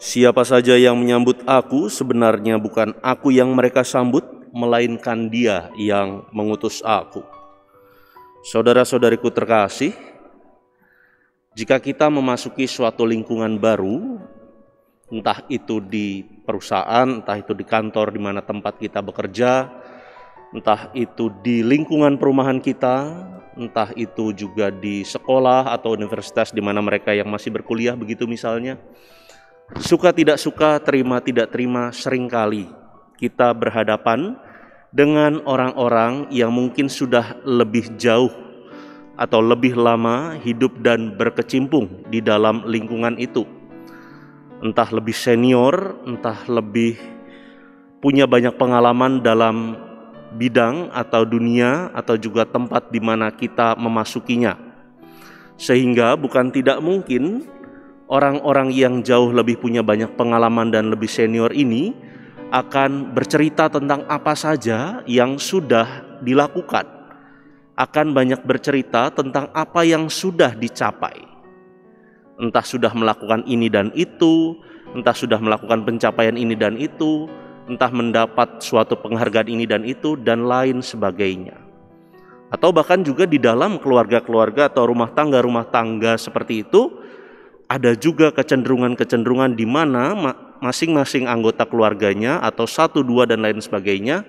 Siapa saja yang menyambut aku, sebenarnya bukan aku yang mereka sambut, melainkan Dia yang mengutus aku. Saudara-saudariku terkasih, jika kita memasuki suatu lingkungan baru, entah itu di perusahaan, entah itu di kantor di mana tempat kita bekerja, entah itu di lingkungan perumahan kita, entah itu juga di sekolah atau universitas di mana mereka yang masih berkuliah begitu misalnya. Suka tidak suka, terima tidak terima, seringkali kita berhadapan dengan orang-orang yang mungkin sudah lebih jauh atau lebih lama hidup dan berkecimpung di dalam lingkungan itu. Entah lebih senior, entah lebih punya banyak pengalaman dalam bidang atau dunia atau juga tempat di mana kita memasukinya. Sehingga bukan tidak mungkin orang-orang yang jauh lebih punya banyak pengalaman dan lebih senior ini akan bercerita tentang apa saja yang sudah dilakukan, akan banyak bercerita tentang apa yang sudah dicapai. Entah sudah melakukan ini dan itu, entah sudah melakukan pencapaian ini dan itu, entah mendapat suatu penghargaan ini dan itu, dan lain sebagainya. Atau bahkan juga di dalam keluarga-keluarga atau rumah tangga seperti itu, ada juga kecenderungan-kecenderungan di mana masing-masing anggota keluarganya atau satu, dua, dan lain sebagainya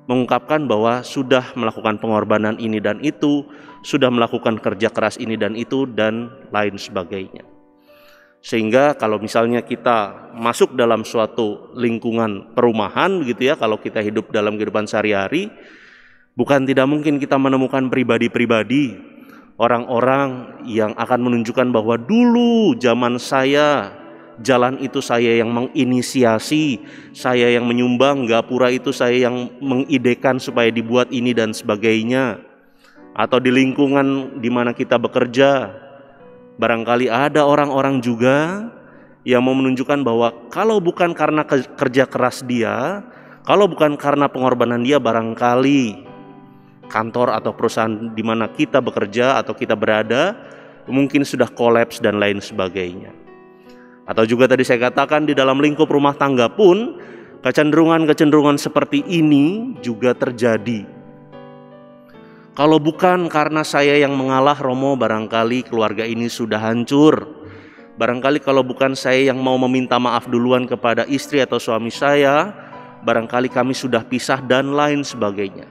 mengungkapkan bahwa sudah melakukan pengorbanan ini dan itu, sudah melakukan kerja keras ini dan itu, dan lain sebagainya. Sehingga kalau misalnya kita masuk dalam suatu lingkungan perumahan begitu ya, kalau kita hidup dalam kehidupan sehari-hari, bukan tidak mungkin kita menemukan pribadi-pribadi, orang-orang yang akan menunjukkan bahwa dulu zaman saya, jalan itu saya yang menginisiasi, saya yang menyumbang, gapura itu saya yang mengidekan supaya dibuat ini dan sebagainya. Atau di lingkungan di mana kita bekerja, barangkali ada orang-orang juga yang mau menunjukkan bahwa kalau bukan karena kerja keras dia, kalau bukan karena pengorbanan dia, barangkali kantor atau perusahaan di mana kita bekerja atau kita berada mungkin sudah kolaps dan lain sebagainya. Atau juga tadi saya katakan di dalam lingkup rumah tangga pun kecenderungan-kecenderungan seperti ini juga terjadi. Kalau bukan karena saya yang mengalah, Romo, barangkali keluarga ini sudah hancur. Barangkali kalau bukan saya yang mau meminta maaf duluan kepada istri atau suami saya, barangkali kami sudah pisah dan lain sebagainya.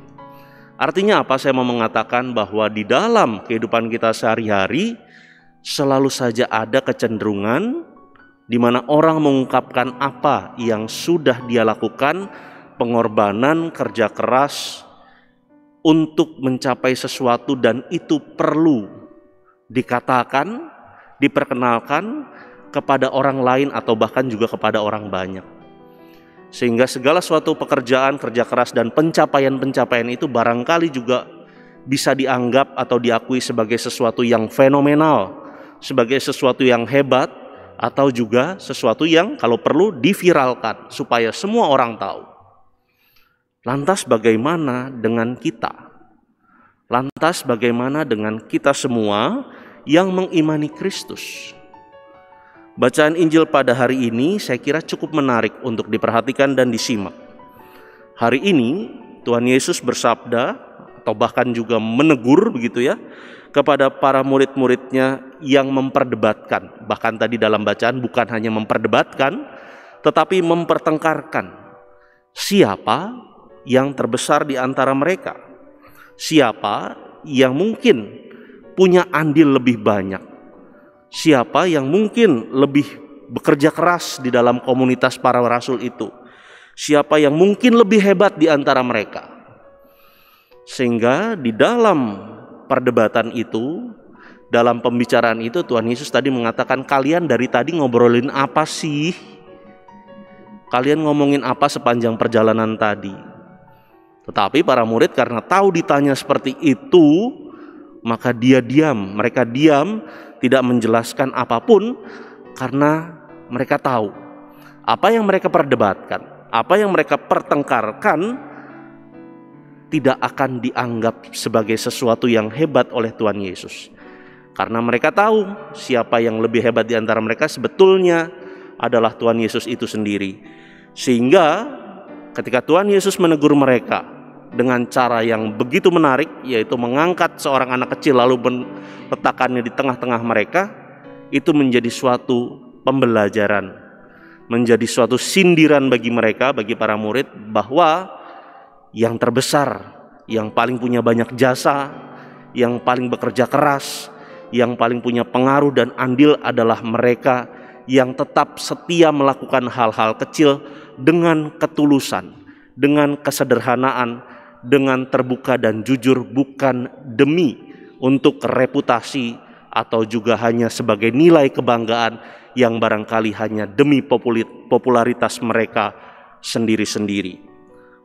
Artinya apa? Saya mau mengatakan bahwa di dalam kehidupan kita sehari-hari selalu saja ada kecenderungan di mana orang mengungkapkan apa yang sudah dia lakukan, pengorbanan, kerja keras untuk mencapai sesuatu, dan itu perlu dikatakan, diperkenalkan kepada orang lain atau bahkan juga kepada orang banyak. Sehingga segala suatu pekerjaan, kerja keras, dan pencapaian-pencapaian itu barangkali juga bisa dianggap atau diakui sebagai sesuatu yang fenomenal, sebagai sesuatu yang hebat, atau juga sesuatu yang kalau perlu diviralkan supaya semua orang tahu. Lantas bagaimana dengan kita? Lantas bagaimana dengan kita semua yang mengimani Kristus? Bacaan Injil pada hari ini saya kira cukup menarik untuk diperhatikan dan disimak. Hari ini Tuhan Yesus bersabda atau bahkan juga menegur begitu ya kepada para murid-muridnya yang memperdebatkan. Bahkan tadi dalam bacaan bukan hanya memperdebatkan tetapi mempertengkarkan siapa yang terbesar di antara mereka. Siapa yang mungkin punya andil lebih banyak. Siapa yang mungkin lebih bekerja keras di dalam komunitas para rasul itu. Siapa yang mungkin lebih hebat di antara mereka. Sehingga di dalam perdebatan itu, dalam pembicaraan itu, Tuhan Yesus tadi mengatakan, kalian dari tadi ngobrolin apa sih? Kalian ngomongin apa sepanjang perjalanan tadi? Tetapi para murid karena tahu ditanya seperti itu, maka mereka diam, tidak menjelaskan apapun, karena mereka tahu apa yang mereka perdebatkan, apa yang mereka pertengkarkan tidak akan dianggap sebagai sesuatu yang hebat oleh Tuhan Yesus. Karena mereka tahu siapa yang lebih hebat di antara mereka sebetulnya adalah Tuhan Yesus itu sendiri. Sehingga ketika Tuhan Yesus menegur mereka dengan cara yang begitu menarik, yaitu mengangkat seorang anak kecil lalu meletakkannya di tengah-tengah mereka, itu menjadi suatu pembelajaran, menjadi suatu sindiran bagi mereka, bagi para murid, bahwa yang terbesar, yang paling punya banyak jasa, yang paling bekerja keras, yang paling punya pengaruh dan andil adalah mereka yang tetap setia melakukan hal-hal kecil dengan ketulusan, dengan kesederhanaan, dengan terbuka dan jujur, bukan demi untuk reputasi atau juga hanya sebagai nilai kebanggaan yang barangkali hanya demi popularitas mereka sendiri-sendiri.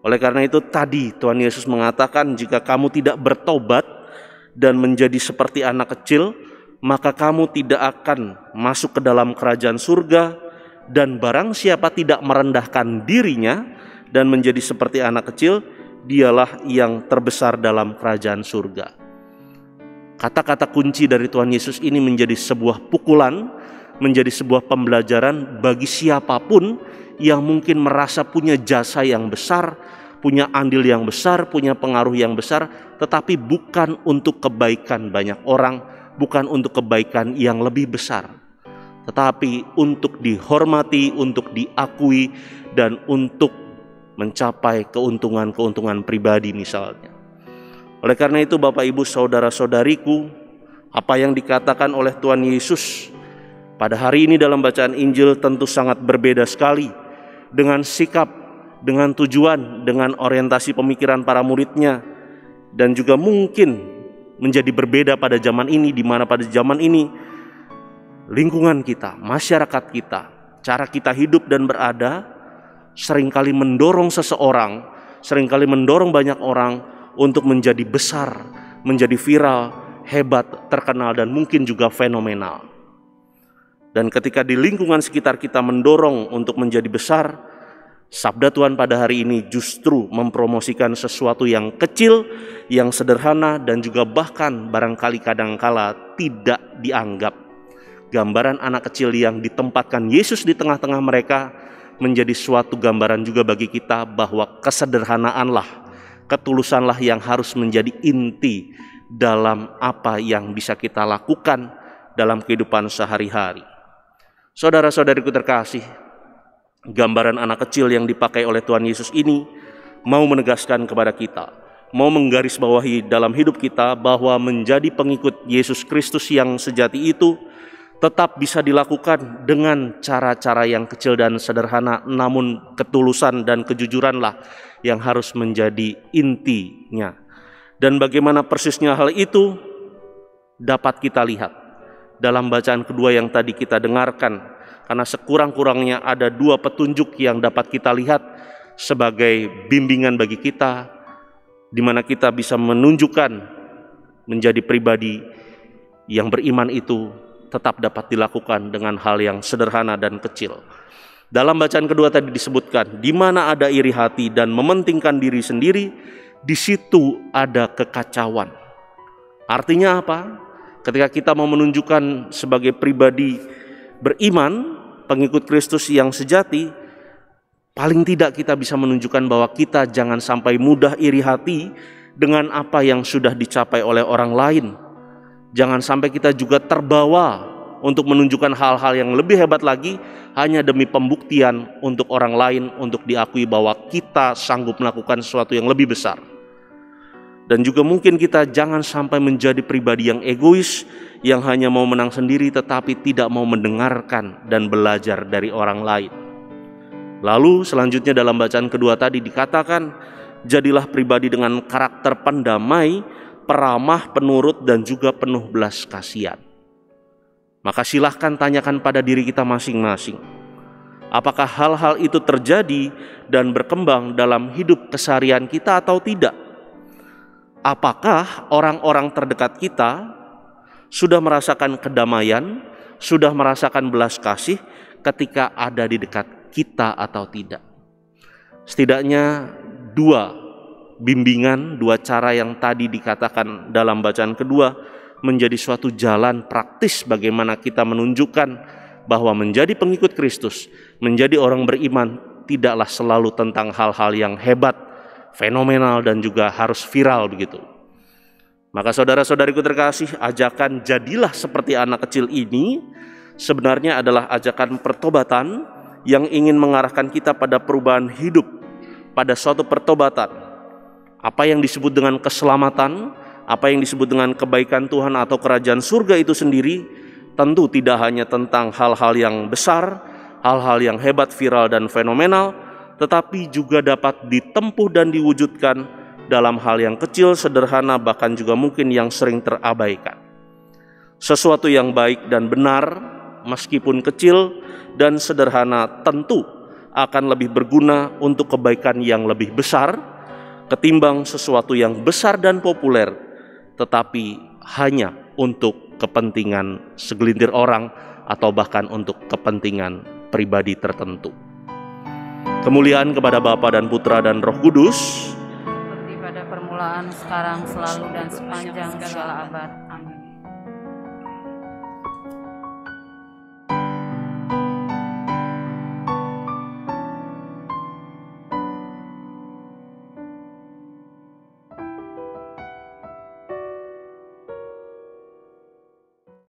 Oleh karena itu tadi Tuhan Yesus mengatakan, jika kamu tidak bertobat dan menjadi seperti anak kecil, maka kamu tidak akan masuk ke dalam kerajaan surga. Dan barang siapa tidak merendahkan dirinya dan menjadi seperti anak kecil, dialah yang terbesar dalam kerajaan surga. Kata-kata kunci dari Tuhan Yesus ini menjadi sebuah pukulan, menjadi sebuah pembelajaran bagi siapapun yang mungkin merasa punya jasa yang besar, punya andil yang besar, punya pengaruh yang besar, tetapi bukan untuk kebaikan banyak orang, bukan untuk kebaikan yang lebih besar, tetapi untuk dihormati, untuk diakui, dan untuk mencapai keuntungan-keuntungan pribadi misalnya. Oleh karena itu Bapak Ibu saudara-saudariku, apa yang dikatakan oleh Tuhan Yesus pada hari ini dalam bacaan Injil tentu sangat berbeda sekali dengan sikap, dengan tujuan, dengan orientasi pemikiran para muridnya, dan juga mungkin menjadi berbeda pada zaman ini, di mana pada zaman ini lingkungan kita, masyarakat kita, cara kita hidup dan berada seringkali mendorong seseorang, seringkali mendorong banyak orang untuk menjadi besar, menjadi viral, hebat, terkenal, dan mungkin juga fenomenal. Dan ketika di lingkungan sekitar kita mendorong untuk menjadi besar, sabda Tuhan pada hari ini justru mempromosikan sesuatu yang kecil, yang sederhana, dan juga bahkan barangkali kadangkala tidak dianggap. Gambaran anak kecil yang ditempatkan Yesus di tengah-tengah mereka menjadi suatu gambaran juga bagi kita bahwa kesederhanaanlah, ketulusanlah yang harus menjadi inti dalam apa yang bisa kita lakukan dalam kehidupan sehari-hari. Saudara-saudariku terkasih, gambaran anak kecil yang dipakai oleh Tuhan Yesus ini mau menegaskan kepada kita, mau menggarisbawahi dalam hidup kita bahwa menjadi pengikut Yesus Kristus yang sejati itu tetap bisa dilakukan dengan cara-cara yang kecil dan sederhana, namun ketulusan dan kejujuranlah yang harus menjadi intinya. Dan bagaimana persisnya hal itu dapat kita lihat dalam bacaan kedua yang tadi kita dengarkan, karena sekurang-kurangnya ada dua petunjuk yang dapat kita lihat sebagai bimbingan bagi kita, di mana kita bisa menunjukkan menjadi pribadi yang beriman itu tetap dapat dilakukan dengan hal yang sederhana dan kecil. Dalam bacaan kedua tadi disebutkan, di mana ada iri hati dan mementingkan diri sendiri, di situ ada kekacauan. Artinya apa? Ketika kita mau menunjukkan sebagai pribadi beriman, pengikut Kristus yang sejati, paling tidak kita bisa menunjukkan bahwa kita jangan sampai mudah iri hati dengan apa yang sudah dicapai oleh orang lain. Jangan sampai kita juga terbawa untuk menunjukkan hal-hal yang lebih hebat lagi hanya demi pembuktian untuk orang lain, untuk diakui bahwa kita sanggup melakukan sesuatu yang lebih besar. Dan juga mungkin kita jangan sampai menjadi pribadi yang egois, yang hanya mau menang sendiri tetapi tidak mau mendengarkan dan belajar dari orang lain. Lalu selanjutnya dalam bacaan kedua tadi dikatakan, jadilah pribadi dengan karakter pendamai, peramah, penurut, dan juga penuh belas kasihan. Maka silahkan tanyakan pada diri kita masing-masing, apakah hal-hal itu terjadi dan berkembang dalam hidup keseharian kita atau tidak? Apakah orang-orang terdekat kita sudah merasakan kedamaian, sudah merasakan belas kasih ketika ada di dekat kita atau tidak? Setidaknya dua bimbingan, dua cara yang tadi dikatakan dalam bacaan kedua menjadi suatu jalan praktis bagaimana kita menunjukkan bahwa menjadi pengikut Kristus, menjadi orang beriman tidaklah selalu tentang hal-hal yang hebat, fenomenal, dan juga harus viral begitu. Maka saudara-saudariku terkasih, ajakan jadilah seperti anak kecil ini sebenarnya adalah ajakan pertobatan yang ingin mengarahkan kita pada perubahan hidup, pada suatu pertobatan. Apa yang disebut dengan keselamatan, apa yang disebut dengan kebaikan Tuhan atau kerajaan surga itu sendiri tentu tidak hanya tentang hal-hal yang besar, hal-hal yang hebat, viral, dan fenomenal, tetapi juga dapat ditempuh dan diwujudkan dalam hal yang kecil, sederhana, bahkan juga mungkin yang sering terabaikan. Sesuatu yang baik dan benar, meskipun kecil dan sederhana, tentu akan lebih berguna untuk kebaikan yang lebih besar ketimbang sesuatu yang besar dan populer, tetapi hanya untuk kepentingan segelintir orang atau bahkan untuk kepentingan pribadi tertentu. Kemuliaan kepada Bapa dan Putra dan Roh Kudus, seperti pada permulaan, sekarang, selalu, dan sepanjang segala abad. Amin.